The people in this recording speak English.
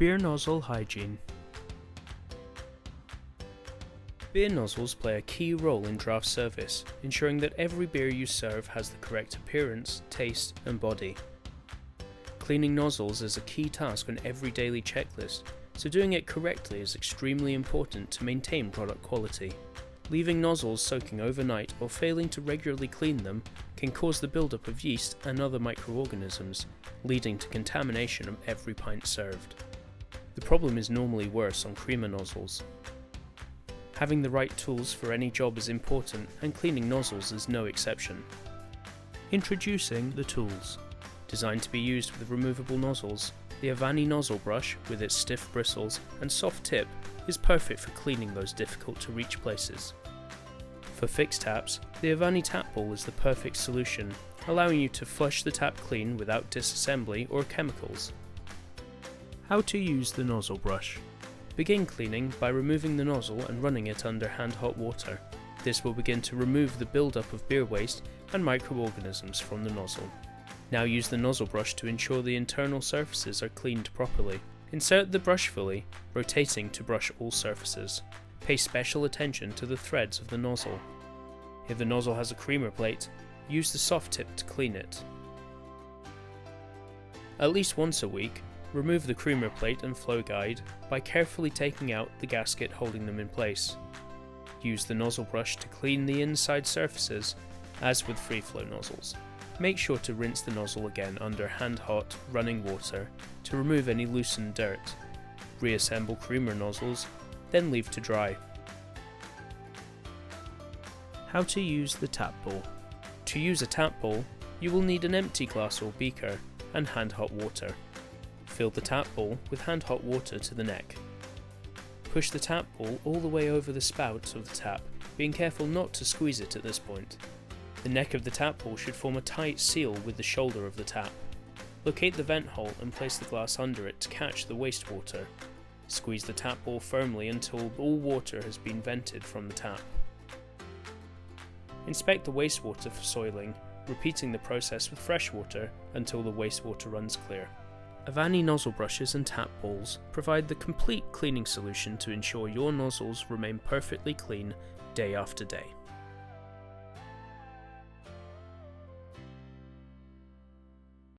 Beer nozzle hygiene. Beer nozzles play a key role in draft service, ensuring that every beer you serve has the correct appearance, taste, and body. Cleaning nozzles is a key task on every daily checklist, so doing it correctly is extremely important to maintain product quality. Leaving nozzles soaking overnight or failing to regularly clean them can cause the buildup of yeast and other microorganisms, leading to contamination of every pint served. The problem is normally worse on creamer nozzles. Having the right tools for any job is important, and cleaning nozzles is no exception. Introducing the tools. Designed to be used with removable nozzles, the Avani Nozzle Brush, with its stiff bristles and soft tip, is perfect for cleaning those difficult to reach places. For fixed taps, the Avani tap ball is the perfect solution, allowing you to flush the tap clean without disassembly or chemicals. How to use the nozzle brush. Begin cleaning by removing the nozzle and running it under hand-hot water. This will begin to remove the build-up of beer waste and microorganisms from the nozzle. Now use the nozzle brush to ensure the internal surfaces are cleaned properly. Insert the brush fully, rotating to brush all surfaces. Pay special attention to the threads of the nozzle. If the nozzle has a creamer plate, use the soft tip to clean it. At least once a week, remove the creamer plate and flow guide by carefully taking out the gasket holding them in place. Use the nozzle brush to clean the inside surfaces, as with free flow nozzles. Make sure to rinse the nozzle again under hand-hot, running water to remove any loosened dirt. Reassemble creamer nozzles, then leave to dry. How to use the tap bowl. To use a tap bowl, you will need an empty glass or beaker and hand-hot water. Fill the tap bowl with hand-hot water to the neck. Push the tap bowl all the way over the spout of the tap, being careful not to squeeze it at this point. The neck of the tap bowl should form a tight seal with the shoulder of the tap. Locate the vent hole and place the glass under it to catch the wastewater. Squeeze the tap bowl firmly until all water has been vented from the tap. Inspect the wastewater for soiling, repeating the process with fresh water until the wastewater runs clear. Avani nozzle brushes and tap bowls provide the complete cleaning solution to ensure your nozzles remain perfectly clean day after day.